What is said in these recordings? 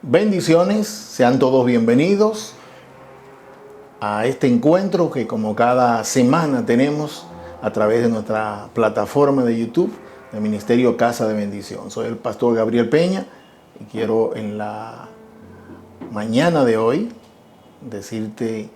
Bendiciones, sean todos bienvenidos a este encuentro que como cada semana tenemos a través de nuestra plataforma de YouTube del Ministerio Casa de Bendición. Soy el pastor Gabriel Peña y quiero en la mañana de hoy decirte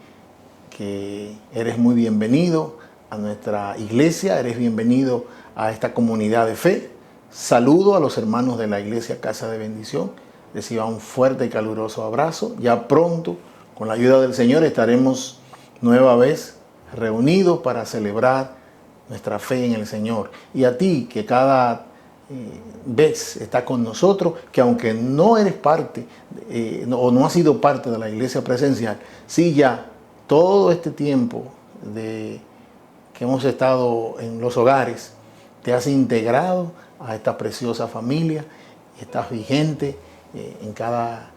que eres muy bienvenido a nuestra iglesia, eres bienvenido a esta comunidad de fe. Saludo a los hermanos de la iglesia Casa de Bendición. Reciba un fuerte y caluroso abrazo. Ya pronto, con la ayuda del Señor, estaremos nueva vez reunidos para celebrar nuestra fe en el Señor. Y a ti, que cada vez está con nosotros, que aunque no eres parte o no has sido parte de la iglesia presencial, sí ya todo este tiempo que hemos estado en los hogares, te has integrado a esta preciosa familia y estás vigente en cada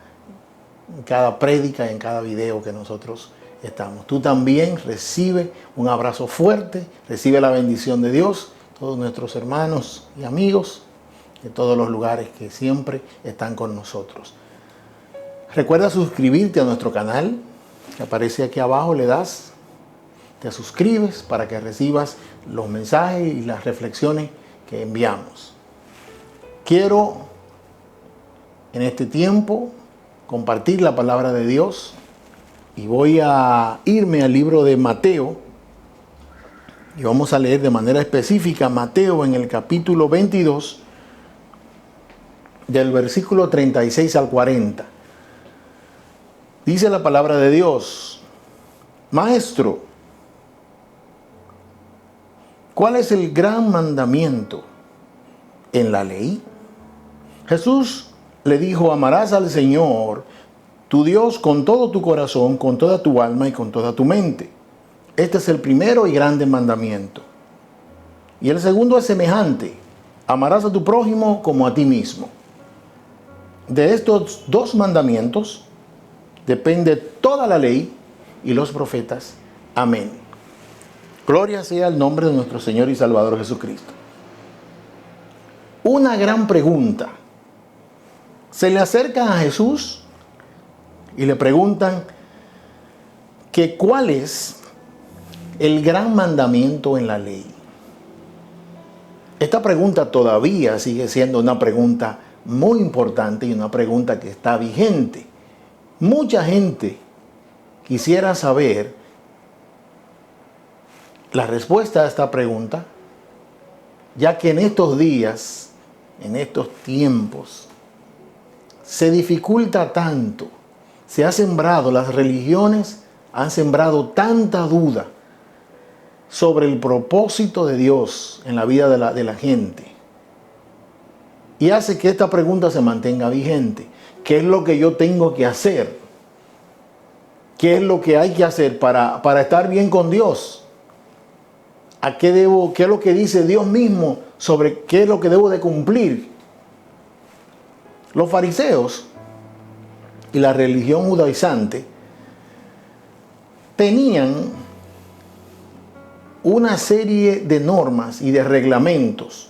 prédica, en cada video que nosotros estamos. Tú también recibe un abrazo fuerte, recibe la bendición de Dios, todos nuestros hermanos y amigos de todos los lugares que siempre están con nosotros. Recuerda suscribirte a nuestro canal, que aparece aquí abajo, le das, te suscribes para que recibas los mensajes y las reflexiones que enviamos. Quiero en este tiempo compartir la palabra de Dios y voy a irme al libro de Mateo y vamos a leer de manera específica Mateo en el capítulo 22 del versículo 36 al 40. Dice la palabra de Dios: Maestro, ¿cuál es el gran mandamiento en la ley? Jesús le dijo: amarás al Señor, tu Dios, con todo tu corazón, con toda tu alma y con toda tu mente. Este es el primero y grande mandamiento. Y el segundo es semejante: amarás a tu prójimo como a ti mismo. De estos dos mandamientos depende toda la ley y los profetas. Amén. Gloria sea el nombre de nuestro Señor y Salvador Jesucristo. Una gran pregunta. Se le acercan a Jesús y le preguntan que cuál es el gran mandamiento en la ley. Esta pregunta todavía sigue siendo una pregunta muy importante y una pregunta que está vigente. Mucha gente quisiera saber la respuesta a esta pregunta, ya que en estos días, en estos tiempos, se dificulta tanto, se ha sembrado, las religiones han sembrado tanta duda sobre el propósito de Dios en la vida de la gente. Y hace que esta pregunta se mantenga vigente. ¿Qué es lo que yo tengo que hacer? ¿Qué es lo que hay que hacer para estar bien con Dios? ¿A qué debo, qué es lo que dice Dios mismo sobre qué es lo que debo de cumplir? Los fariseos y la religión judaizante tenían una serie de normas y de reglamentos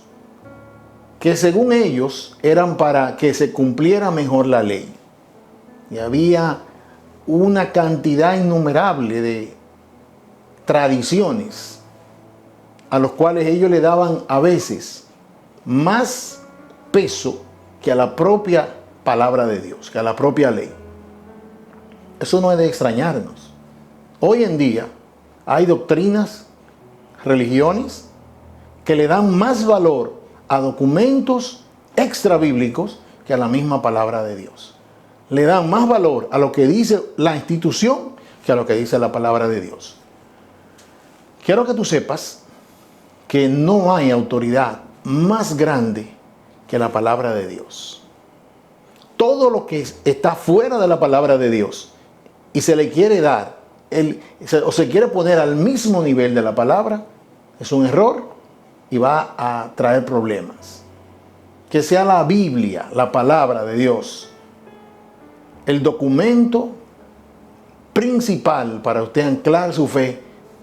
que según ellos eran para que se cumpliera mejor la ley. Y había una cantidad innumerable de tradiciones a los cuales ellos le daban a veces más peso que a la propia palabra de Dios, que a la propia ley. Eso no es de extrañarnos. Hoy en día hay doctrinas, religiones que le dan más valor a documentos extrabíblicos que a la misma palabra de Dios. Le dan más valor a lo que dice la institución que a lo que dice la palabra de Dios. Quiero que tú sepas que no hay autoridad más grande que la palabra de Dios. Todo lo que está fuera de la palabra de Dios y se le quiere dar o se quiere poner al mismo nivel de la palabra, es un error y va a traer problemas. Que sea la Biblia, la palabra de Dios, el documento principal para usted anclar su fe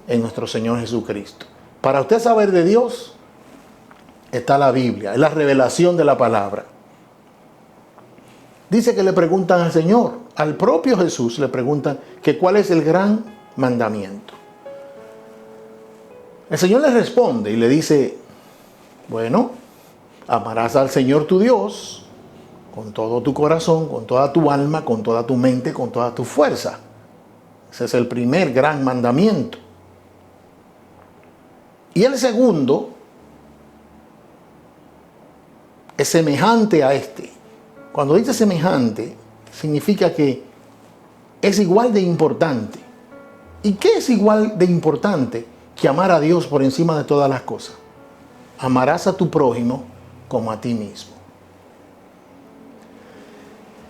en nuestro Señor Jesucristo. Para usted saber de Dios está la Biblia, es la revelación de la palabra. Dice que le preguntan al Señor, al propio Jesús le preguntan que cuál es el gran mandamiento. El Señor le responde y le dice, bueno, amarás al Señor tu Dios con todo tu corazón, con toda tu alma, con toda tu mente, con toda tu fuerza. Ese es el primer gran mandamiento. Y el segundo es semejante a este. Cuando dice semejante, significa que es igual de importante. ¿Y qué es igual de importante que amar a Dios por encima de todas las cosas? Amarás a tu prójimo como a ti mismo.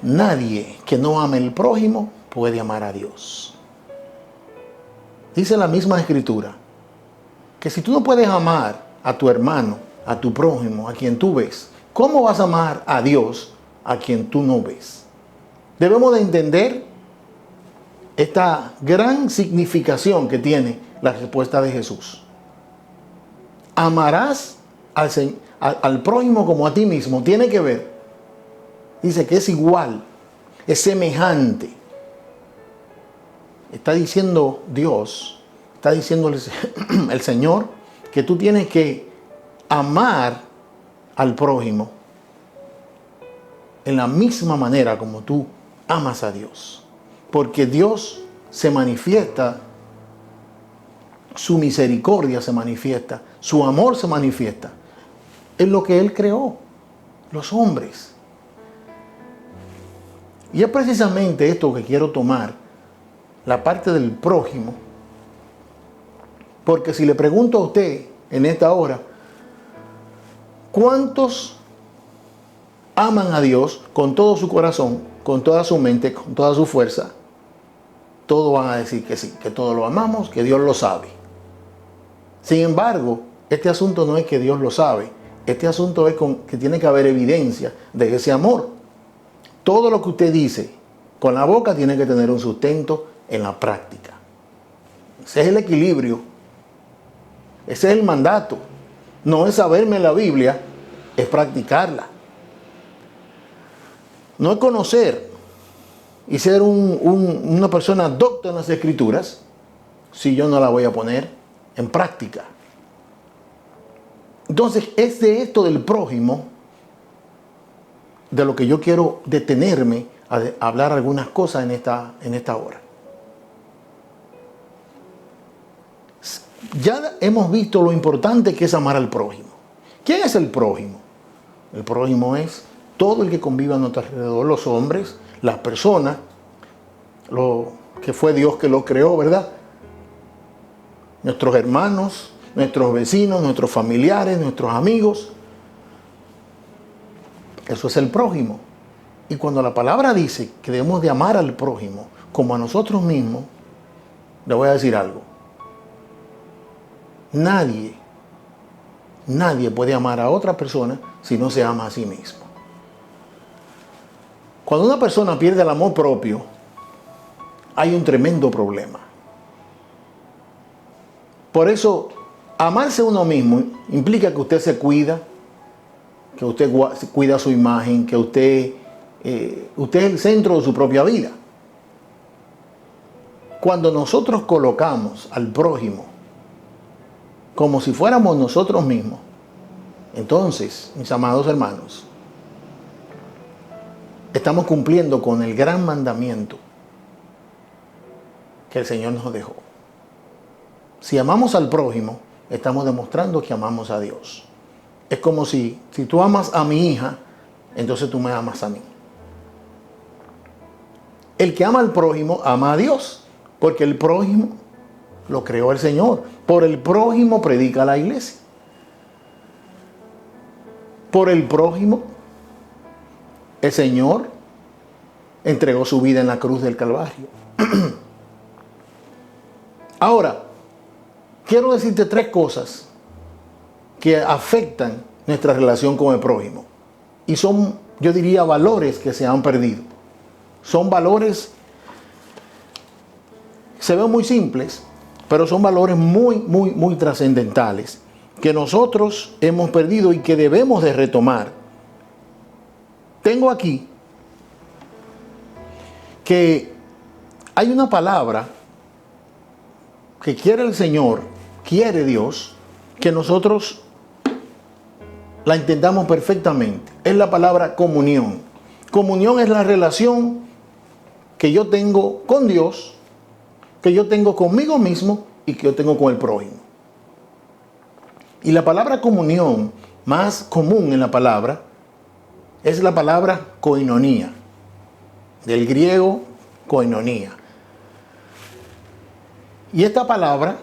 Nadie que no ame al prójimo puede amar a Dios. Dice la misma Escritura que si tú no puedes amar a tu hermano, a tu prójimo, a quien tú ves, ¿cómo vas a amar a Dios a quien tú no ves? Debemos de entender esta gran significación que tiene la respuesta de Jesús. Amarás al prójimo como a ti mismo. Tiene que ver. Dice que es igual, es semejante. Está diciendo Dios, está diciendo el Señor, que tú tienes que amar al prójimo en la misma manera como tú amas a Dios. Porque Dios se manifiesta, su misericordia se manifiesta, su amor se manifiesta en lo que Él creó, los hombres. Y es precisamente esto que quiero tomar, la parte del prójimo. Porque si le pregunto a usted en esta hora, ¿cuántos aman a Dios con todo su corazón, con toda su mente, con toda su fuerza? Todos van a decir que sí, que todos lo amamos, que Dios lo sabe. Sin embargo, este asunto no es que Dios lo sabe. Este asunto es que tiene que haber evidencia de ese amor. Todo lo que usted dice con la boca tiene que tener un sustento en la práctica. Ese es el equilibrio. Ese es el mandato. No es saberme la Biblia, es practicarla. No es conocer y ser una persona docta en las Escrituras si yo no la voy a poner en práctica. Entonces, es de esto del prójimo de lo que yo quiero detenerme a hablar algunas cosas en esta hora. Ya hemos visto lo importante que es amar al prójimo. ¿Quién es el prójimo? El prójimo es todo el que convive a nuestro alrededor, los hombres, las personas, lo que fue Dios que lo creó, ¿verdad? Nuestros hermanos, nuestros vecinos, nuestros familiares, nuestros amigos. Eso es el prójimo. Y cuando la palabra dice que debemos de amar al prójimo como a nosotros mismos, le voy a decir algo. Nadie puede amar a otra persona si no se ama a sí mismo. Cuando una persona pierde el amor propio, hay un tremendo problema. Por eso, amarse a uno mismo implica que usted se cuida, que usted cuida su imagen, que usted es el centro de su propia vida. Cuando nosotros colocamos al prójimo como si fuéramos nosotros mismos, entonces, mis amados hermanos, estamos cumpliendo con el gran mandamiento que el Señor nos dejó. Si amamos al prójimo, estamos demostrando que amamos a Dios. Es como si tú amas a mi hija, entonces tú me amas a mí. El que ama al prójimo, ama a Dios, porque el prójimo lo creó el Señor. Por el prójimo predica la iglesia. Por el prójimo, el Señor entregó su vida en la cruz del Calvario. Ahora, quiero decirte tres cosas que afectan nuestra relación con el prójimo. Y son, yo diría, valores que se han perdido. Son valores, se ven muy simples, pero son valores muy trascendentales que nosotros hemos perdido y que debemos de retomar. Tengo aquí que hay una palabra que quiere el Señor, quiere Dios, que nosotros la entendamos perfectamente. Es la palabra comunión. Comunión es la relación que yo tengo con Dios, que yo tengo conmigo mismo y que yo tengo con el prójimo. Y la palabra comunión más común en la palabra es la palabra koinonía, del griego koinonía. Y esta palabra,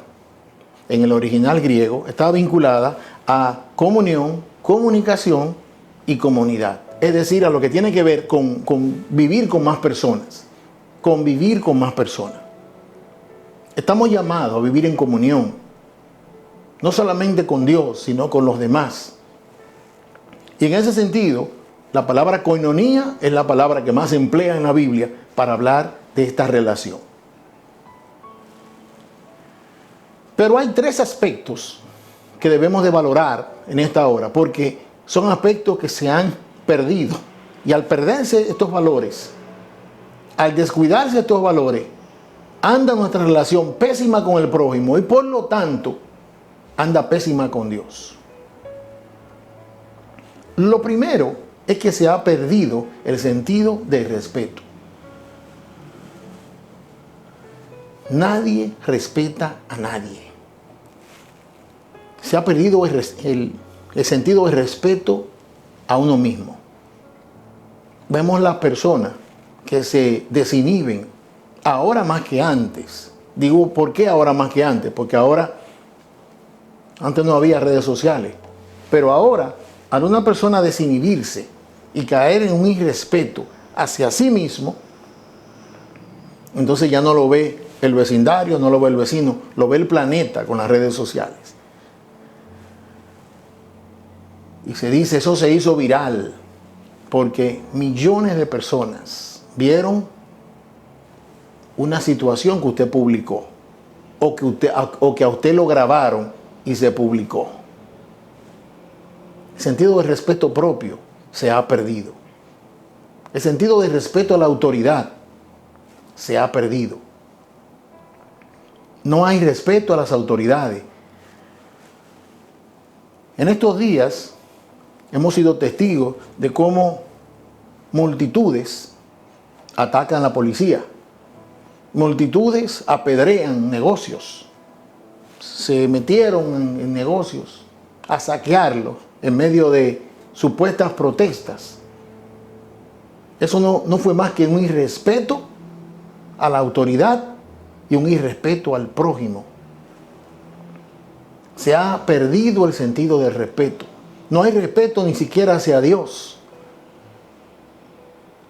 en el original griego, está vinculada a comunión, comunicación y comunidad. Es decir, a lo que tiene que ver con vivir con más personas, convivir con más personas. Estamos llamados a vivir en comunión, no solamente con Dios, sino con los demás. Y en ese sentido, la palabra koinonía es la palabra que más se emplea en la Biblia para hablar de esta relación. Pero hay tres aspectos que debemos de valorar en esta hora, porque son aspectos que se han perdido. Y al perderse estos valores, al descuidarse estos valores, anda nuestra relación pésima con el prójimo y por lo tanto anda pésima con Dios. Lo primero es que se ha perdido el sentido del respeto. Nadie respeta a nadie. Se ha perdido el sentido de respeto a uno mismo. Vemos las personas que se desinhiben ahora más que antes. Digo, ¿por qué ahora más que antes? Porque antes no había redes sociales, pero ahora, al una persona desinhibirse y caer en un irrespeto hacia sí mismo, entonces ya no lo ve el vecindario, no lo ve el vecino, lo ve el planeta con las redes sociales. Y se dice, eso se hizo viral, porque millones de personas vieron una situación que usted publicó, o que a usted lo grabaron y se publicó. El sentido de respeto propio se ha perdido. El sentido de respeto a la autoridad se ha perdido. No hay respeto a las autoridades. En estos días hemos sido testigos de cómo multitudes atacan a la policía. Multitudes apedrean negocios. Se metieron en negocios a saquearlos en medio de supuestas protestas. Eso no fue más que un irrespeto a la autoridad y un irrespeto al prójimo. Se ha perdido el sentido del respeto. No hay respeto ni siquiera hacia Dios.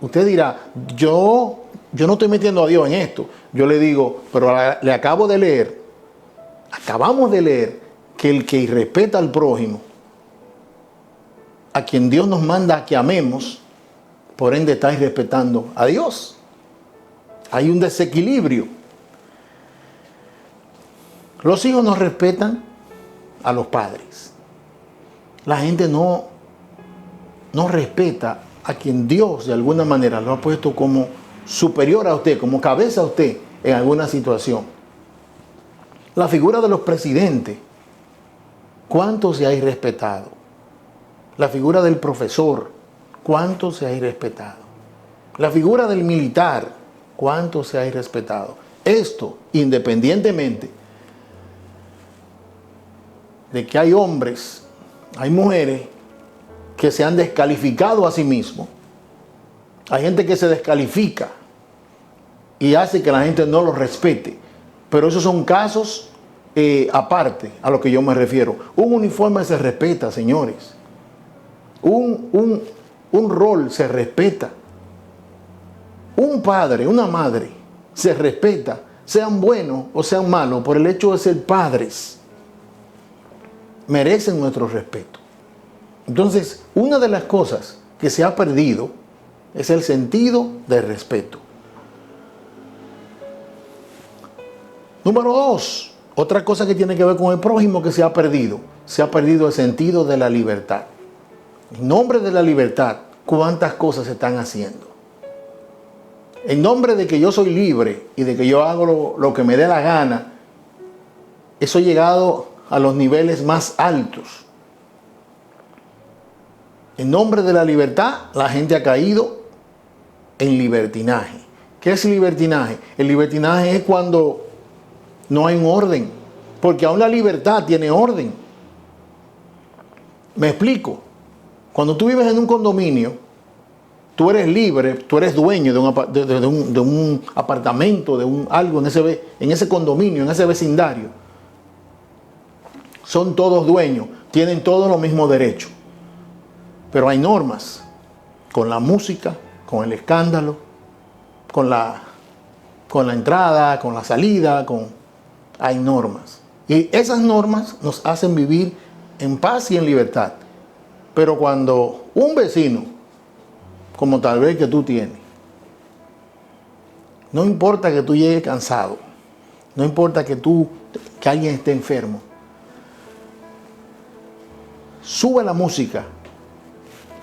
Usted dirá, yo no estoy metiendo a Dios en esto. Yo le digo, pero le acabamos de leer que el que irrespeta al prójimo, a quien Dios nos manda a que amemos, por ende está irrespetando a Dios. Hay un desequilibrio. Los hijos no respetan a los padres. La gente no respeta a quien Dios de alguna manera lo ha puesto como superior a usted, como cabeza a usted en alguna situación. La figura de los presidentes, ¿cuánto se ha irrespetado? La figura del profesor, ¿cuánto se ha irrespetado? La figura del militar, ¿cuánto se ha irrespetado? Esto, independientemente de que hay hombres, hay mujeres que se han descalificado a sí mismos. Hay gente que se descalifica y hace que la gente no lo respete. Pero esos son casos aparte a lo que yo me refiero. Un uniforme se respeta, señores. Un rol se respeta. Un padre, una madre se respeta, sean buenos o sean malos, por el hecho de ser padres. Merecen nuestro respeto. Entonces, una de las cosas que se ha perdido es el sentido del respeto. Número 2, otra cosa que tiene que ver con el prójimo que se ha perdido el sentido de la libertad. En nombre de la libertad, ¿cuántas cosas se están haciendo? En nombre de que yo soy libre y de que yo hago lo que me dé la gana, eso ha llegado a los niveles más altos. En nombre de la libertad, la gente ha caído en libertinaje. ¿Qué es libertinaje? El libertinaje es cuando no hay un orden, porque aún la libertad tiene orden. Me explico. Cuando tú vives en un condominio, tú eres libre, tú eres dueño de un apartamento, algo en ese condominio, en ese vecindario. Son todos dueños, tienen todos los mismos derechos. Pero hay normas, con la música, con el escándalo, con la entrada, con la salida, hay normas. Y esas normas nos hacen vivir en paz y en libertad. Pero cuando un vecino, como tal vez que tú tienes, no importa que tú llegues cansado, no importa que alguien esté enfermo, sube la música,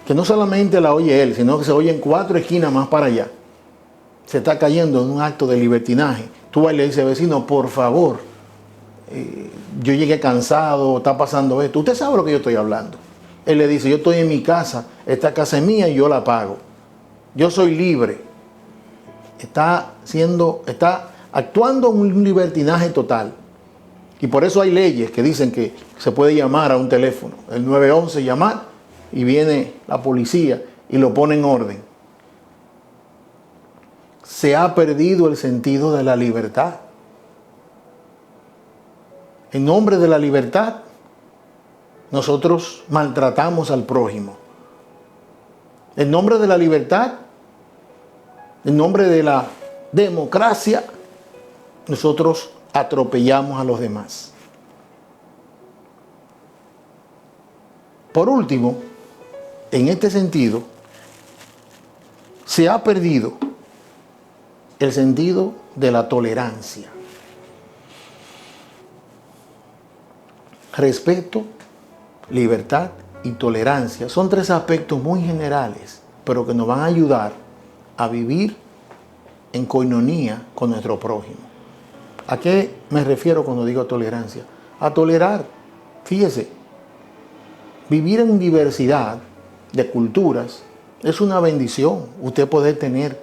que no solamente la oye él, sino que se oye en 4 esquinas más para allá. Se está cayendo en un acto de libertinaje. Tú vas y le dices, vecino, por favor, yo llegué cansado, está pasando esto. Usted sabe lo que yo estoy hablando. Él le dice, yo estoy en mi casa, esta casa es mía y yo la pago. Yo soy libre. Está actuando en un libertinaje total. Y por eso hay leyes que dicen que se puede llamar a un teléfono, el 911, llamar, y viene la policía y lo pone en orden. Se ha perdido el sentido de la libertad. En nombre de la libertad, nosotros maltratamos al prójimo. En nombre de la libertad, en nombre de la democracia, nosotros atropellamos a los demás. Por último, en este sentido, se ha perdido el sentido de la tolerancia. Respeto, libertad y tolerancia son 3 aspectos muy generales, pero que nos van a ayudar a vivir en coinonía con nuestro prójimo. ¿A qué me refiero cuando digo tolerancia? A tolerar. Fíjese, vivir en diversidad de culturas es una bendición. Usted puede tener,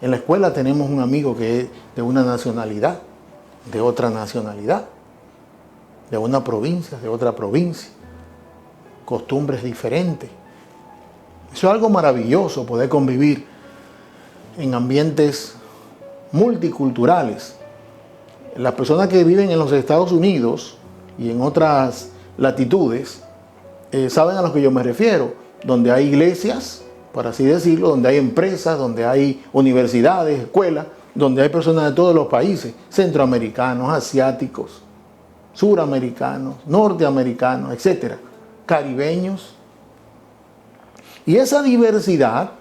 en la escuela tenemos un amigo que es de una nacionalidad, de otra nacionalidad, de una provincia, de otra provincia, costumbres diferentes. Eso es algo maravilloso, poder convivir en ambientes multiculturales. Las personas que viven en los Estados Unidos y en otras latitudes saben a lo que yo me refiero, donde hay iglesias, por así decirlo, donde hay empresas, donde hay universidades, escuelas, donde hay personas de todos los países, centroamericanos, asiáticos, suramericanos, norteamericanos, etcétera, caribeños. Y esa diversidad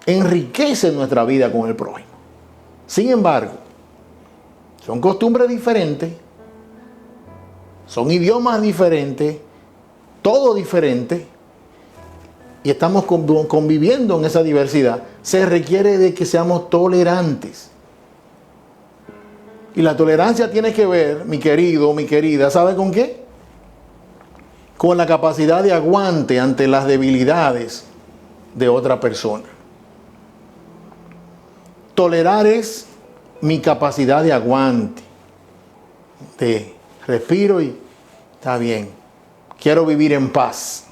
enriquece nuestra vida con el prójimo. Sin embargo, son costumbres diferentes, son idiomas diferentes, todo diferente, y estamos conviviendo en esa diversidad. Se requiere de que seamos tolerantes. Y la tolerancia tiene que ver, mi querido, mi querida, ¿sabe con qué? Con la capacidad de aguante ante las debilidades de otra persona. Tolerar es mi capacidad de aguante, de respiro y está bien, quiero vivir en paz.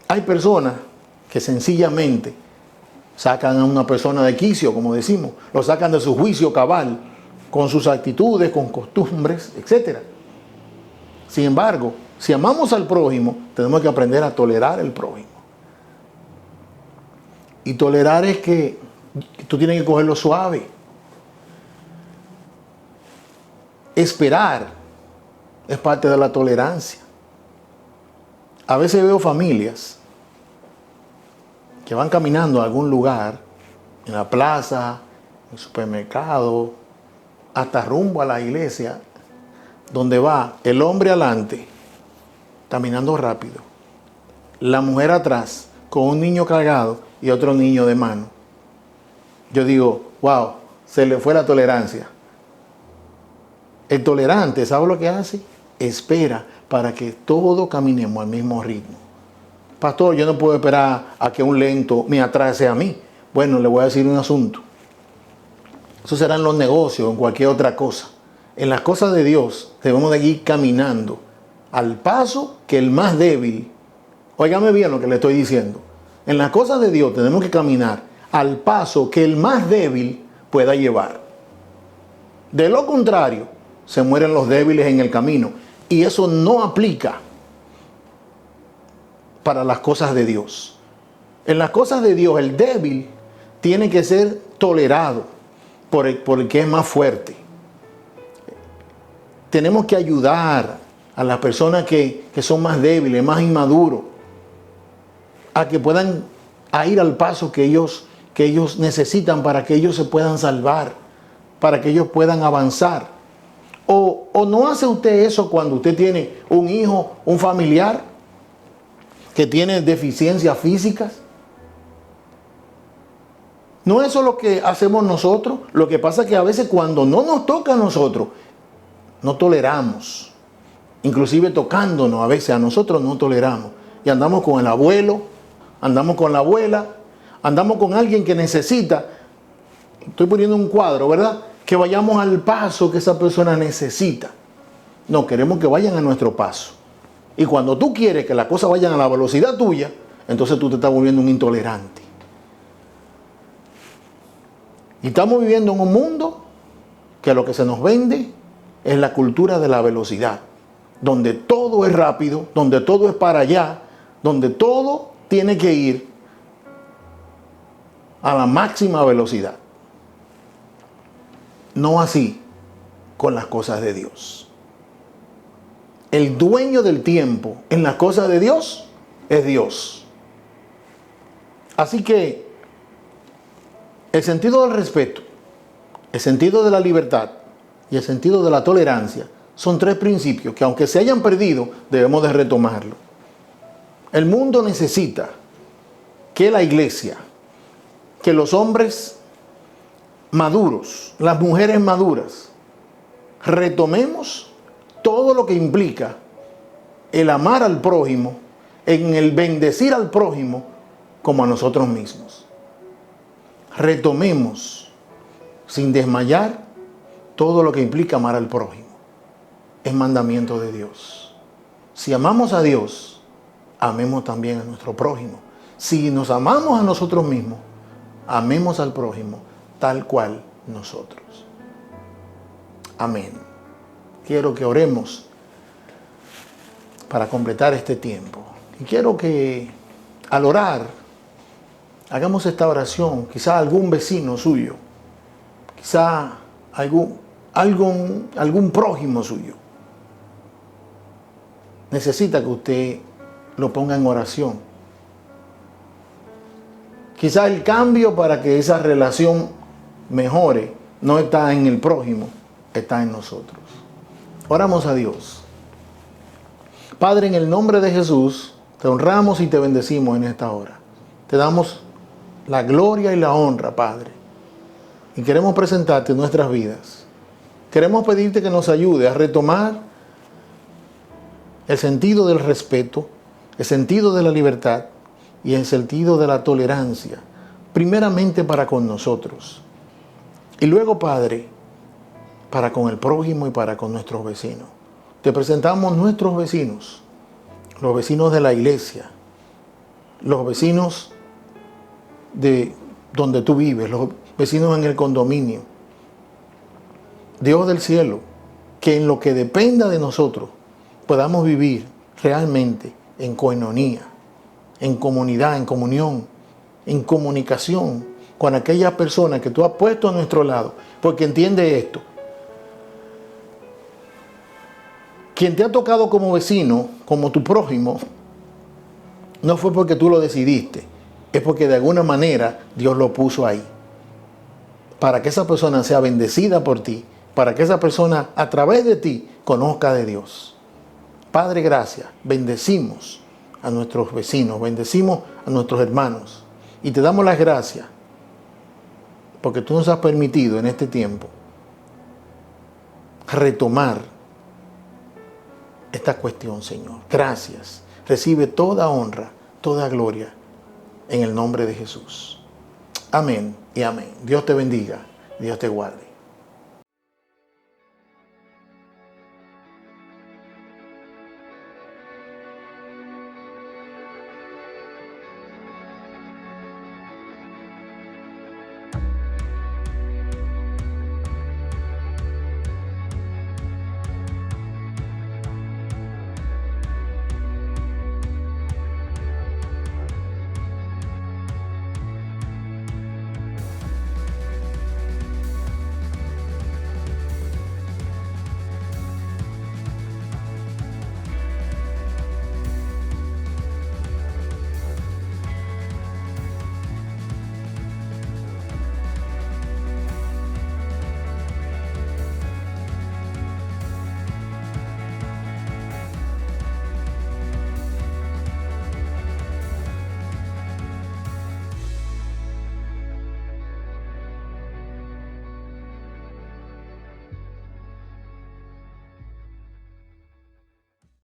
Hay personas que sencillamente sacan a una persona de quicio, como decimos, lo sacan de su juicio cabal, con sus actitudes, con costumbres, etc. Sin embargo, si amamos al prójimo, tenemos que aprender a tolerar al prójimo. Y tolerar es que tú tienes que cogerlo suave. Esperar es parte de la tolerancia. A veces veo familias que van caminando a algún lugar, en la plaza, en el supermercado, hasta rumbo a la iglesia, donde va el hombre adelante, caminando rápido, la mujer atrás, con un niño cargado y otro niño de mano. yo digo, wow, se le fue la tolerancia. El tolerante, ¿sabe lo que hace? Espera para que todos caminemos al mismo ritmo. Pastor, yo no puedo esperar a que un lento me atrase a mí. Bueno, le voy a decir un asunto. Eso será en los negocios, en cualquier otra cosa. En las cosas de Dios debemos de ir caminando al paso que el más débil, óigame bien lo que le estoy diciendo, en las cosas de Dios tenemos que caminar al paso que el más débil pueda llevar. De lo contrario, se mueren los débiles en el camino. Y eso no aplica para las cosas de Dios. En las cosas de Dios, el débil tiene que ser tolerado por el que es más fuerte. Tenemos que ayudar a las personas que son más débiles, más inmaduros, a que puedan ir al paso que ellos necesitan para que ellos se puedan salvar, para que ellos puedan avanzar. ¿O no hace usted eso cuando usted tiene un hijo, un familiar que tiene deficiencias físicas? ¿No es eso lo que hacemos nosotros? Lo que pasa es que a veces cuando no nos toca a nosotros, no toleramos. Inclusive tocándonos a veces a nosotros no toleramos. Y andamos con el abuelo, andamos con la abuela, andamos con alguien que necesita. Estoy poniendo un cuadro, ¿verdad? Que vayamos al paso que esa persona necesita. No, queremos que vayan a nuestro paso. Y cuando tú quieres que las cosas vayan a la velocidad tuya, entonces tú te estás volviendo un intolerante. Y estamos viviendo en un mundo que lo que se nos vende es la cultura de la velocidad, donde todo es rápido, donde todo es para allá, donde todo tiene que ir a la máxima velocidad. No así con las cosas de Dios. El dueño del tiempo en las cosas de Dios es Dios. Así que el sentido del respeto, el sentido de la libertad y el sentido de la tolerancia son tres principios que, aunque se hayan perdido, debemos de retomarlo. El mundo necesita que la iglesia, que los hombres maduros, las mujeres maduras, retomemos todo lo que implica el amar al prójimo, en el bendecir al prójimo como a nosotros mismos. Retomemos sin desmayar todo lo que implica amar al prójimo. Es mandamiento de Dios. Si amamos a Dios, amemos también a nuestro prójimo. Si nos amamos a nosotros mismos, amemos al prójimo tal cual nosotros. Amén. Quiero que oremos para completar este tiempo. Y quiero que al orar hagamos esta oración. Quizá algún vecino suyo, quizá algún prójimo suyo necesita que usted lo ponga en oración. Quizá el cambio para que esa relación mejore no está en el prójimo, está en nosotros. Oramos a Dios. Padre, en el nombre de Jesús, te honramos y te bendecimos en esta hora. Te damos la gloria y la honra, Padre. Y queremos presentarte nuestras vidas. Queremos pedirte que nos ayude a retomar el sentido del respeto, el sentido de la libertad y el sentido de la tolerancia, primeramente para con nosotros. Y luego, Padre, para con el prójimo y para con nuestros vecinos. Te presentamos nuestros vecinos, los vecinos de la iglesia, los vecinos de donde tú vives, los vecinos en el condominio. Dios del cielo, que en lo que dependa de nosotros podamos vivir realmente en coinonía, en comunidad, en comunión, en comunicación con aquellas personas que tú has puesto a nuestro lado. Porque entiende esto. Quien te ha tocado como vecino, como tu prójimo, no fue porque tú lo decidiste, es porque de alguna manera Dios lo puso ahí. Para que esa persona sea bendecida por ti, para que esa persona a través de ti conozca de Dios. Padre, gracias. Bendecimos a nuestros vecinos, bendecimos a nuestros hermanos y te damos las gracias porque tú nos has permitido en este tiempo retomar esta cuestión, Señor. Gracias. Recibe toda honra, toda gloria en el nombre de Jesús. Amén y amén. Dios te bendiga. Dios te guarde.